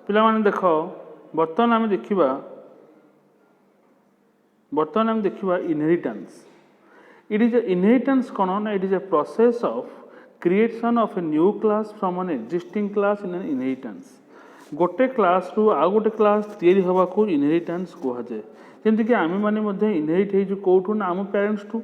पिलामाने देख बर्तमान आम देखा इनहेरिटेंस। इट इज इनहेरिटेंस कौन ना it is a process of creation of a new class from an existing class in an inheritance. गोटे क्लास रु आउ गोटे क्लास तैयारी हवा को इनहेरिटेंस कहुए। जमीक आम मैंने इनहेरिट हो कौटू ना आम पेरेंट्स टू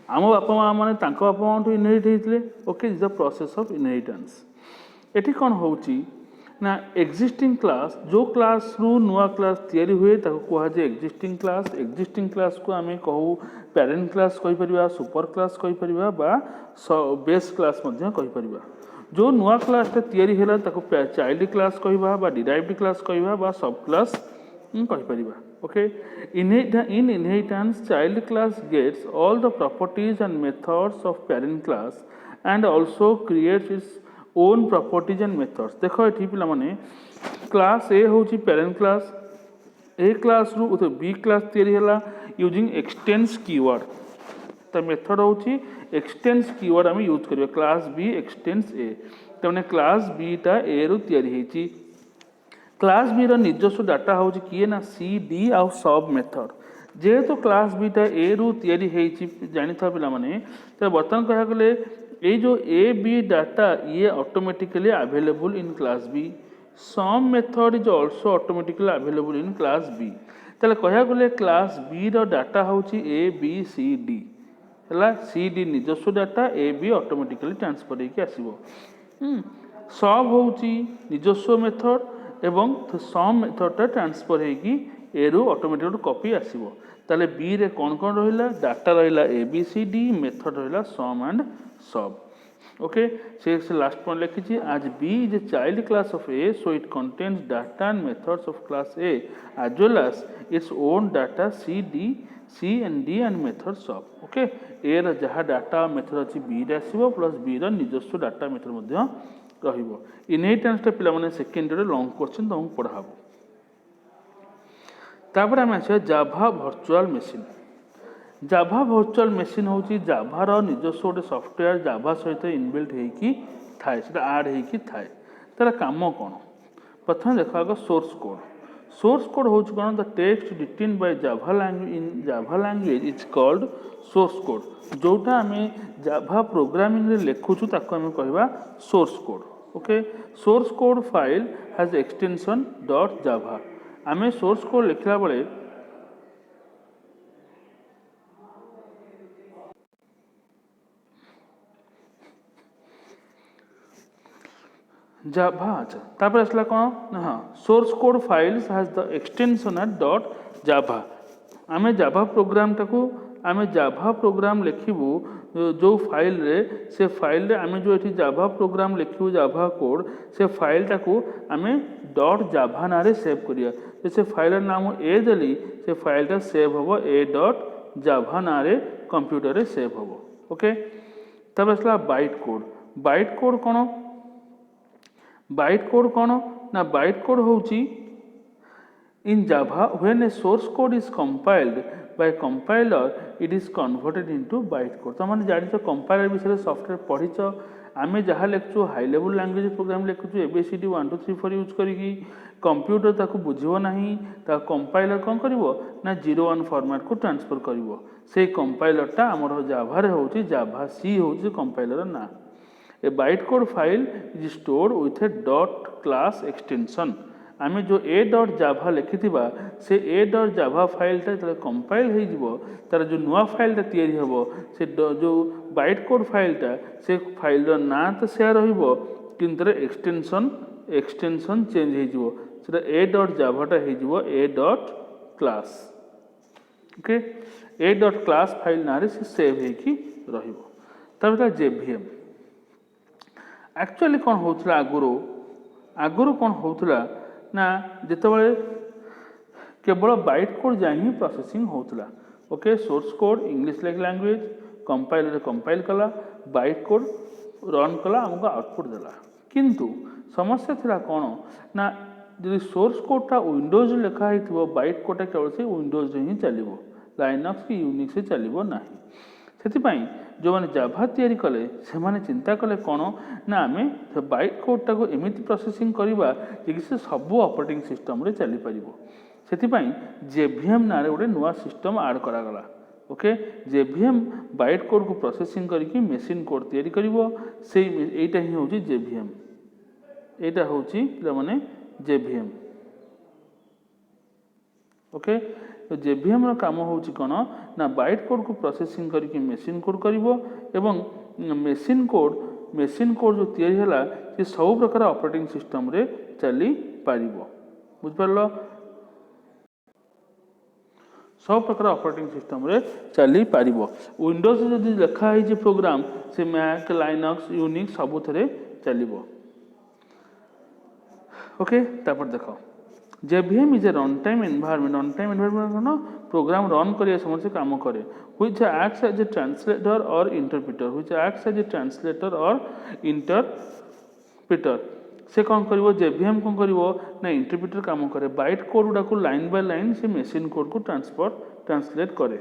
आम बापा माँ मैंने बापा माँ टू इनहेरिट होते। Okay is the process of inheritance. Eighty कौन होची ना एक्जिस्टिंग क्लास जो क्लास रु नुआ क्लास तैयारी हुए कहुए एक्जिस्टिंग क्लास। एक्जिस्टिंग क्लास को आम कहू पेरेंट क्लास कहीपर सुपर क्लास कहीपर बेस क्लास कहीपर। जो नुआ क्लासटा तैयारी है चाइल्ड क्लास कह डिराइव्ड क्लास कह सब क्लास कहीपर। Okay in inheritance child class gets all the properties and methods of parent class and also creates its own properties and methods। देख ये पिला माने क्लास ए हूँ पेरेंट क्लास ए class रु B class तैयारी है यूजिंग एक्सटेंस कीवर्ड। तो method हूँ एक्सटेंस कीवर्ड आम यूज करिया क्लास बी एक्सटेंस ए। तमाने क्लास बी टा ए रु तैयारी होती। क्लास बी निजस्व डाटा हूँ किए ना सी डी आउ सब मेथड। जेहेतु क्लास बी टा ए रु तैयारी जानी था पिला माने तो बर्तमान कह गले ये जो ए बी डाटा ये automatically available in class B. Sum method is also automatically available in class B. ताले कह गले क्लास बी डाटा हूँ ए बी सी डी है। सी डी निजस्व data A B automatically transfer होकर आसो। सब हूँ निजस्व मेथड एवं सम मेथडटा ट्रांसफर होगी ए रु ऑटोमेटिक कॉपी आसो। ताले बी रे कौन कौन रहा डाटा रहा A B C D method रहा सम एंड सब। ओके से लास्ट पॉइंट लिखी आज B is a child class of A so it contains data and methods of class A as well as its own data C and D and method sub. Okay A जहाँ data method अच्छी B रे आसो plus B निजस्व data method रहिबो। Inheritance पिला माने second रे long question तुमको पढ़ाबो। तापर आम आस जाभा वर्चुअल मेसीन। जाभा वर्चुअल मेसीन हूँ जाभार निजस्व गोटे सॉफ्टवेयर जाभा सहित इनबिल्ट होगी थाए आड होगी थाए। तार काम कौन प्रथम देख आग सोर्स कोड। सोर्स कोड हूँ कौन the text written by Java language in Java language is called source code. जोटा आम जाभा प्रोग्रामिंग रे लिखुचु ताको आम कहवा source code. Okay source code file has extension dot Java. आम सोर्स कोड लिखला बेले जाभा अच्छा तापर आसला कौन हाँ source code files has the extension at dot Java. आम जाभा प्रोग्राम टाकू आम जाभा प्रोग्राम लिखबू जो फाइल रे से फाइल रे आम जो ये जाभा प्रोग्राम लिखू जाभा कोड से फाइल टाकू आम डॉट जाभा ना रे सेव करिया। जैसे फाइल नाम ए देली से फाइल टा सेव हम ए डॉट जाभा ना रे कंप्यूटर रे सेव हम। ओके तब आसला बाइट कोड। बाइट कोड कौन बाइट कोड कौन ना बाइट कोड हूँ in Java when a source code is compiled by compiler it is converted into byte code. तो मैंने जान कंपाइलर विषय सॉफ्टवेयर पढ़ीच आम जहाँ लिखु हाई लेवल लैंग्वेज प्रोग्राम लिखुचु एबीसीडी 1 2 3 4 यूज करी कंप्यूटर ताको बुझिबो नहीं कंपाइलर कौन करिवो ना 01 फॉर्मेट को ट्रांसफर करिवो। से कंपाइलरटा आमर जाभा रे होची जाभा सी होची कंपाइलर ना। ए byte code file is stored with A dot class extension. आम जो ए डॉट जाभा लिखि से ए डॉट जाभा फाइलटा जो कंपाइल हो तार जो नुआ फाइलटा तैयारी हम से जो बाइट कोड फाइलटा से फाइल ना तो से रही एक्सटेंशन चेंज हो ए डॉट जाभाटा हो ए डॉट क्लास। ओके ए डॉट क्लास फाइल ना रे सेव हो जेवीएम। एक्चुअली कौन होता आगुरी कौन होता ना जितेबाला केवल बाइट कोड जाए ही प्रोसेसिंग होता। Okay source code English language compiler compile कला बाइट कोड रन कला आमको आउटपुट देला। किंतु समस्या थिला कौन ना जब सोर्स कोडटा विंडोज लिखाई थो बाइट कोडटा केवल से विंडोज ही चलो लाइनक्स कि यूनिक्स से चलो ना। ସେଥିପାଇଁ ଯେଉଁମାନେ ଜାଭା ତିଆରି କଲେ ସେମାନେ ଚିନ୍ତା କଲେ କ'ଣ ନା ଆମେ ବାଇଟ୍ କୋଡ଼୍ଟାକୁ ଏମିତି ପ୍ରୋସେସିଂ କରିବା ଯେ କି ସେ ସବୁ ଅପରେଟିଂ ସିଷ୍ଟମ୍ରେ ଚାଲିପାରିବ। ସେଥିପାଇଁ ଜେଭିଏମ୍ ନାଁରେ ଗୋଟେ ନୂଆ ସିଷ୍ଟମ୍ ଆଡ଼୍ କରାଗଲା। ଓକେ, ଜେଭିଏମ୍ ବାଇଟ୍ କୋଡ଼୍କୁ ପ୍ରୋସେସିଂ କରିକି ମେସିନ୍ କୋଡ଼୍ ତିଆରି କରିବ। ଏଇଟା ହିଁ ହେଉଛି ଜେଭିଏମ୍। ଏଇଟା ହେଉଛି ପିଲାମାନେ ଜେଭିଏମ୍। ଓକେ, ତ ଜେଭିଏମ୍ର କାମ ହେଉଛି କ'ଣ ନା ବାଇଟ୍ କୋଡ଼୍କୁ ପ୍ରୋସେସିଂ କରିକି ମେସିନ୍ କୋଡ଼୍ କରିବ ଏବଂ ମେସିନ୍ କୋଡ଼୍ ଯେଉଁ ତିଆରି ହେଲା ସେ ସବୁ ପ୍ରକାର ଅପରେଟିଂ ସିଷ୍ଟମ୍ରେ ଚାଲିପାରିବ। ବୁଝିପାରିଲ? सब प्रकार ऑपरेटिंग सिस्टम रे चली पारिबो। विंडोज जदि लिखा है प्रोग्राम से मैक लाइनक्स यूनिक्स सबुथरे चलिबो। ओके, तापर देखो JVM is a run time environment. Run time environment program run करिया समय से काम करे which acts as a translator और interpreter. Which acts as a translator और इंटरप्रेटर। से कौन करिवो जेवीएम कौन करिवो ना इंटरप्रेटर काम करे। बाइट कोड गुडा को लाइन बाय लाइन से मशीन कोड को ट्रांसलेट करे।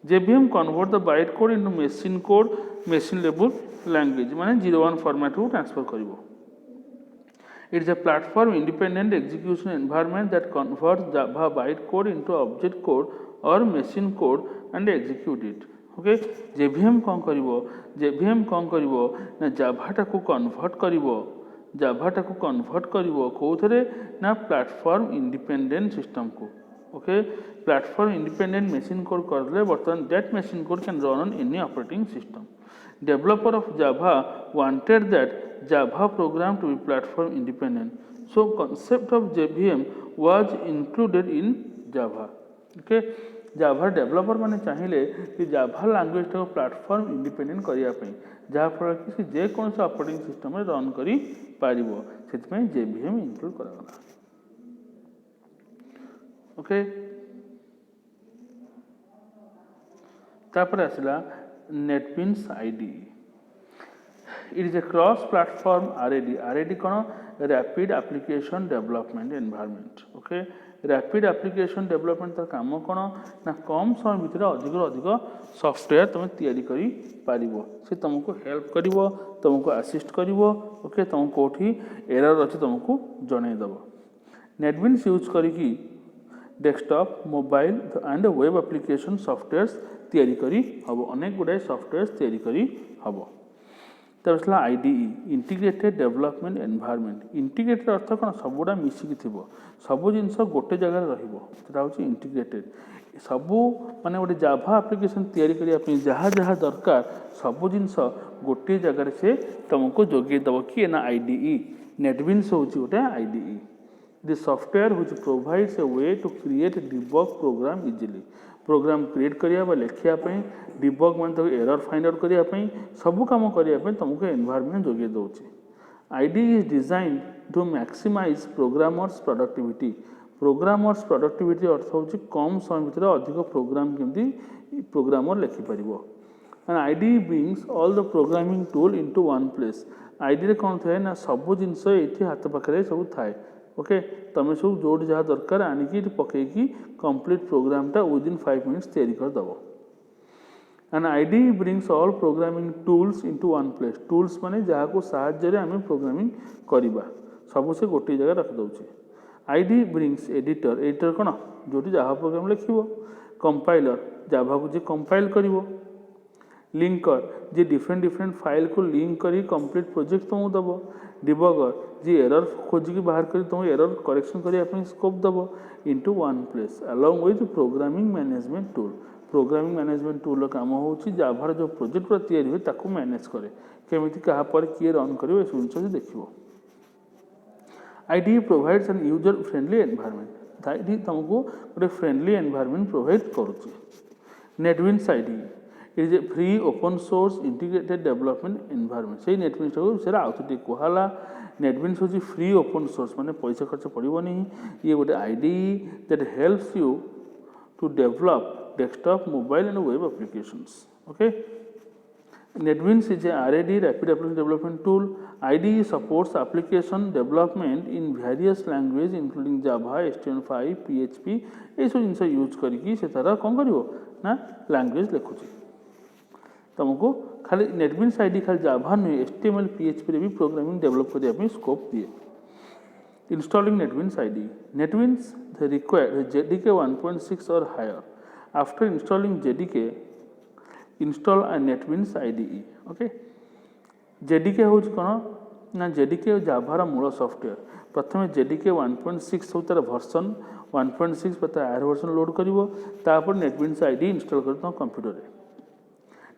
JVM convert the byte code into machine code machine level language माने 01 फॉर्मेट को transfer करिवो। It is a platform independent execution environment that converts Java byte code into object code or machine code and execute it. Okay, JVM कौन करिवो ना जाभा टाको convert करिवो कोथरे ना platform independent system को। Okay, platform independent machine code करले बर्तमान that machine code can run on any operating system. Developer of Java wanted that Java program to be platform independent. So concept of JVM was included in Java. Okay, Java developer माने चाहिए कि Java language को platform independent करिया पई जहाँ फल कि जे कौन सा ऑपरेटिंग सिस्टम में रन करी पारिबो सेतपई JVM इंक्लूड करागला। ओके, तापर आसला NetBeans IDE. It is a cross-platform RAD. RAD कौन Rapid Application Development Environment. Okay, Rapid Application Development तर काम कौन ना कम समय भितर अधिक सॉफ्टवेयर तुम तैयारी करी पारिबो। से तुमको हेल्प करिवो, तुमको असिस्ट करिवो। ओके, तुम कोठी एरर अछि तुमको जणाई दबो। NetBeans यूज करिकी desktop mobile and web application softwares तैयारी करी हबो। अनेक गुडाय सॉफ्टवेयर्स तैयारी करी हबो। तबला IDE integrated development environment. Integrated अर्थ कौन सबुडा मिसिकी थिबो, सबु जिंस गोटे जगह रहिबो सेटा होची इंटीग्रेटेड। सबु माने गोटे जाभा एप्लिकेशन तैयारी करिया पे जहाँ जहाँ दरकार सबु जिंस गोटे जगह से तुमको जोगे दबो कि ना IDE। NetBeans होची गोटे IDE। The software which provides a way to create debug program easily. Program create करिया बा लेखिया पे डिबग मान तो एरर फाइंड आउट करिया पे सब काम करिया पे तुमको एनवायरनमेंट जोगे दोची। IDE is design to maximize programmers productivity. Programmers productivity अर्थ होची कम समय भितर अधिक प्रोग्राम केमती प्रोग्रामर लिखि परिबो। And IDE brings all the programming tool into one place. IDE रे कोन थाए ना सब जिंस एठी हाथ पाखरे सब थाए। ओके, तुम सब जोड़ जहाँ दरकार आनिकी पकईकी कंप्लीट प्रोग्राम टा विदिन 5 मिनट्स तैयारी कर दबो। And IDE brings all programming tools into one place. Tools माने जहाँ को साहाय्य रे आमे प्रोग्रामिंग करिबा सब से गोटे जगह रख दउची। IDE ब्रिंग्स एडिटर कोन जोटी जावा प्रोग्राम लिखिबो। कंपाइलर जावा को जे कंपाइल करिवो। लिंकर जे डिफरेंट फाइल को लिंक करी कंप्लीट प्रोजेक्ट तुमको दबो। डिबगर जी एरर खोजिकी बाहर करी तुम एरर करेक्शन करिया पे स्कोप दबो into one place along with programming management tool. Programming management tool काम होची जाभार जो प्रोजेक्ट पूरा तैयारी हुए ताको मैनेज करे केमिति कहा पर किए रन करिवो ए सुनछ जे देखिवो। IDE provides an user friendly environment. IDE तुमको गोटे फ्रेंडली एनवायरनमेंट प्रोवाइड करूची। NetBeans IDE it is a free open source integrated development environment. से NetBeans को सेरा आउथटी कहला। NetBeans होची फ्री ओपन सोर्स माने पैसा खर्च पड़िबो नहीं। ये गोटे IDE that helps you to develop desktop mobile and web applications. Okay, NetBeans is a RAD rapid application development tool. IDE supports application development in various languages including Java, HTML5, PHP ये सब जिनसे use करिकी से तरह कौन करिवो ना language लिखुची। तुमको खाली नेटबिन्स आईडी खाली जावा नुहे HTML PHP रे भी प्रोग्रामिंग डेवलप करने स्कोप दिए Installing NetBeans IDE. NetBeans they require JDK 1.6 or higher. After installing JDK, install a NetBeans IDE. Okay. JDK होउछ कोन ना JDK जावा मूल सॉफ्टवेयर प्रथम JDK 1.6 हो तार वर्जन 1.6 पता आर वर्जन लोड करिवो तापर NetBeans IDE इंस्टॉल करतो कंप्यूटर रे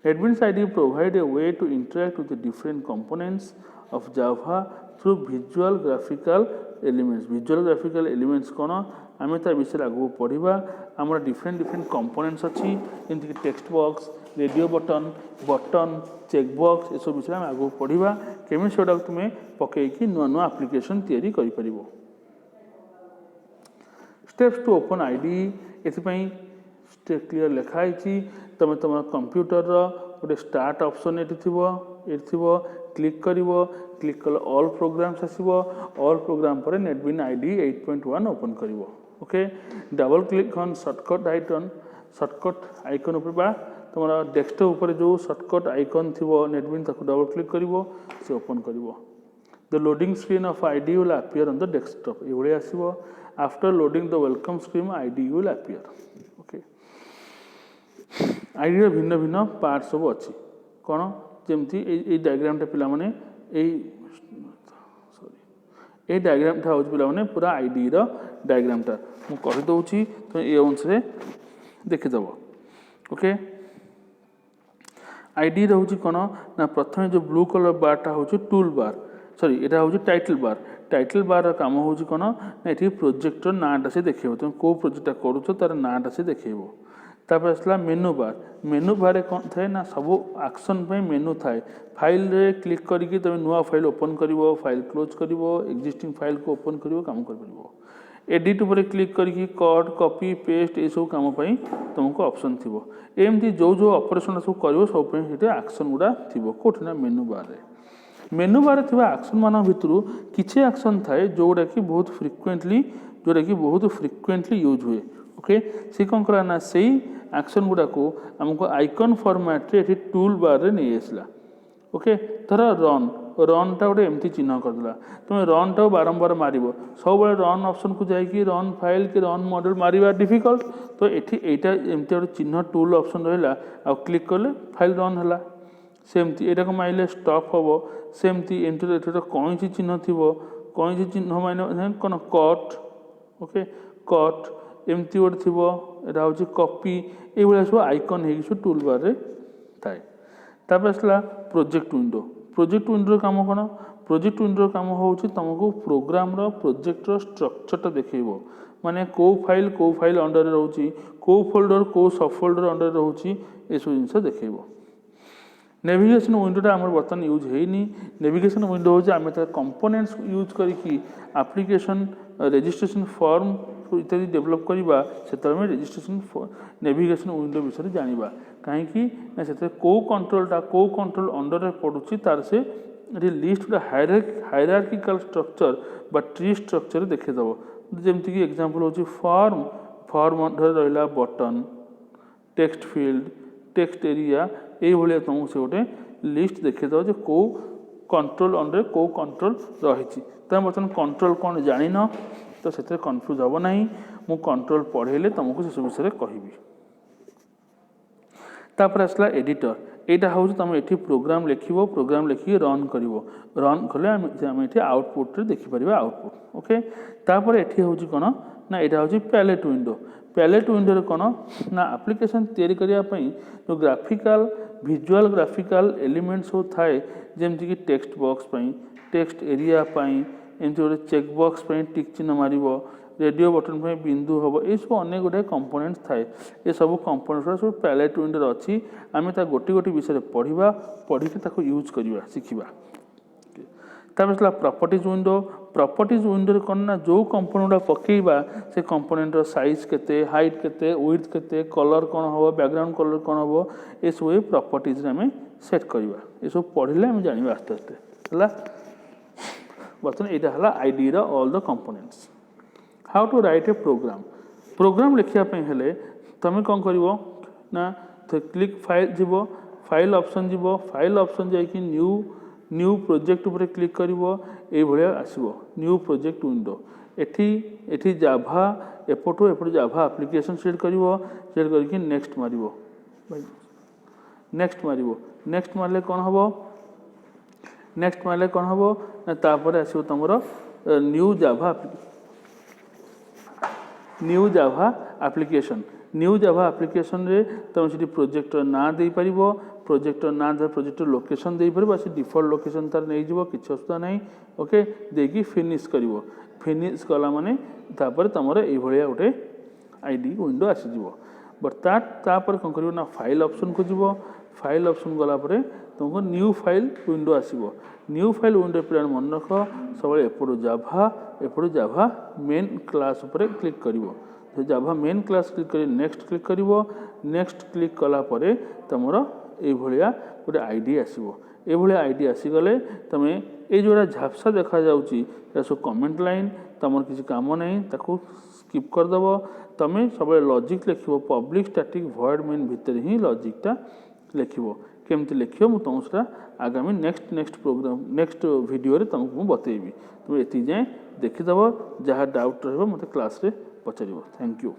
NetBeans IDE provide a way to interact with the different components of Java through visual graphical elements. Visual graphical elements कौन आम ता विषय आगू पढ़ा आम डिफरेंट कंपोनेंट्स अच्छी जमीक text box radio button check box ये सब विषय आगू पढ़ा केमी से तुम्हें पकईकि नुआ नुआ एप्लिकेशन तैयारी कर पारिबो स्टेप्स टू ओपन आईडी एथिपाई स्टेप क्लियर लिखाई तुम तुम कंप्यूटर गोटे स्टार्ट ऑप्शन ये थो क्लिक कल ऑल प्रोग्राम्स आसो ऑल प्रोग्राम पर नेटबिन आईडी 8.1 ओपन करिवो okay double click on shortcut icon ऊपर तुम डेस्कटॉप ऊपर जो शॉर्टकट आइकन थी नेटबिन ताको डबल क्लिक करिवो से ओपन करिवो the loading screen of IDE will appear on the desktop ये आसो after loading the welcome screen IDE will appear okay IDE भिन्न भिन्न पार्ट सब अच्छी कौन जमती डायग्रामटा पिला माने सॉरी डायग्रामटा हूँ पिला माने पूरा आईडी रो डायग्रामटा मु कहि दउची तो ए अनुसार देखिदेव ओके आईडी रहउची कोन ना प्रथम जो ब्लू कलर बारटा होची टूल बार सॉरी एटा होची टाइटल बार काम होची कोन ना एठी प्रोजेक्टर नाटा से देखिबो तुम को प्रोजेक्ट करूछो तार नाटा से देखिबो तापर असला मेनू बार कौन थाए ना सब एक्शन पे मेनू थाए फाइल रे क्लिक करके तुम नुआ फाइल ओपन करिवो फाइल क्लोज करिवो एग्जिस्टिंग फाइल को ओपन करिवो काम कर परिवो एडिट ऊपर क्लिक करके कट कॉपी पेस्ट ये सब काम पई तुमको ऑप्शन थिवो एमती जो जो ऑपरेशन सब करिवो सब पे हेटे एक्शन गुडा थिवो कोठी ना मेनू बार थिबा एक्शन मान भितरु किछि एक्शन थाए जोडा कि बहुत फ्रिक्वेंटली यूज हुए ओके से कौन करा ना से एक्शन गुडा को हमको आइकन फॉर्मेट रे टूल बार रे नहीं आसला ओके धर रनटा गोटे एमती चिन्ह करदेला तुम रनटा बारंबार मार सब रन ऑप्शन को जाकि रन फाइल कि रन मॉड्यूल मारिबा डिफिकल्ट तो एठी एटा एमती गोटे चिन्ह टूल ऑप्शन रहला आ क्लिक करले फाइल रन हला सेमती एटा को माइले स्टॉप हबो सेमती एमती एटा कौन चिन्ह थिबो कौन चिन्ह माने कोन कट ओके कट एमती गोटे थी एटा हूँ कॉपी ये भाया सब आइकन हो टूल बार रे थाए तापर आसला प्रोजेक्ट विंडो काम कौन प्रोजेक्ट विंडो काम हूँ तुमको प्रोग्राम प्रोजेक्ट स्ट्रक्चरटा देखो माने को फाइल अंडर रोची को फोल्डर को सब फोल्डर अंडर रोची ये सब जिन देखो नेविगेशन विंडोटा आम बर्तमान यूज होनी नेविगेशन विंडो हूँ आम कंपोनेंट्स यूज करके एप्लिकेशन रजिस्ट्रेशन फॉर्म इत्यादि डेवलप करवा से रजिस्ट्रेशन नेविगेशन विंडो विषय जाना कहीं से को कंट्रोल अंडर पड़ुची तार से लिस्ट हायरार्किकल स्ट्रक्चर बा ट्री स्ट्रक्चर देखीदेव जमीक एग्जांपल हूँ फॉर्म अंडर रहा button text field text area ये तुमको से गोटे लिस्ट देखीदेव जो कौ कंट्रोल अंडर कौ कंट्रोल रही बर्तमान कंट्रोल कौन जान तो से कन्फ्यूज हम ना मु कंट्रोल पढ़ेले तुमको से विषय कहबी तापर आसला एडिटर यहाँ हूँ तुम ये प्रोग्राम लिखिकी रन कले आम ये आउटपुट देखिपर आउटपुट ओके तापर ये हूँ कौन ना यहाँ हूँ पैलेट विंडो कौन ना एप्लिकेशन तैयारी करने जो ग्राफिकल विजुअल ग्राफिकल एलिमेंट्स सब थाए जमीक टेक्स्ट बॉक्स टेक्स्ट एरिया एमती गोटे चेक बॉक्स टिक चिन्ह मार रेडियो बटन बिंदु हम ये सब अनेक गुड़ाए कंपोनेंट्स थाए ये सब कंपोनेंट्स सब पैलेट विंडो अच्छी आम गोटे गोटे विषय पढ़ा पढ़ी यूज करवा शिखा तापर प्रॉपर्टीज विंडो कौन ना जो कंपोनेंट गुड़ा पकेबा से कंपोनेंट साइज केते हाइट केते विड्थ केते कलर कौन हम बैकग्राउंड कलर कौन हम ये सब प्रॉपर्टीज आम सेट करवा ये सब पढ़ले आम जाना आस्ते आस्ते है बर्तमान यहाँ है IDE all the components how to write a program लिखापी हेले तुम कौन कर ना क्लिक फाइल जीव फाइल ऑप्शन जीवो फाइल ऑप्शन जाइए न्यू प्रोजेक्ट उपर क्लिक करिवो ए भलिया आसीबो न्यू प्रोजेक्ट विंडो एठी एठी जाभा एपटो एपट जाभा एप्लिकेशन सेट करिवो सेट करके नेक्स्ट मारिवो नेक्स्ट मारिवो नेक्स्ट मारले कोन हबो नेक्स्ट मारले कोन हबो ना तापर आसीबो तमरो न्यू जाभा एप्लिकेशन रे तुम से प्रोजेक्टर ना दे पारिबो प्रोजेक्टर ना दे प्रोजेक्टर लोकेशन दे पारिबो से डिफॉल्ट लोकेशन तार नहीं जीवो किछ असुविधा नहीं ओके देकी फिनिश करिवो फिनिश कला माने तापर तमरो ए भलिया उठे आईडी विंडो आसी जीवो बट तापर कोन करिवो ना फाइल ऑप्शन को जीवो फाइल ऑप्शन गला परे तुमको न्यू फाइल विंडो आसीबो न्यू फाइल विंडो प्लान मन रख सब एपटो जाभा मेन क्लास ऊपर क्लिक करिवो तो जाभा मेन क्लास क्लिक करी नेक्स्ट क्लिक कला परे तमरो ए भलिया गोटे आईडी आसीबो ए भलिया आईडी आसीगले तमे ए जोड़ा झापसा देखा जाउची सब कमेंट लाइन तमर किसी काम नहीं ताको स्किप कर दबो तमे सब लॉजिक लिखिबो पब्लिक स्टैटिक वॉइड मेन भीतर ही लॉजिकटा लिखिबो केमती लिखियो मु तुमसे आगामी नेक्स्ट प्रोग्राम नेक्स्ट वीडियो रे तुमको मु बतेबी तुम एति जाए देखिदबो जहाँ डाउट रहबो मते क्लास रे पचारिबो थैंक यू।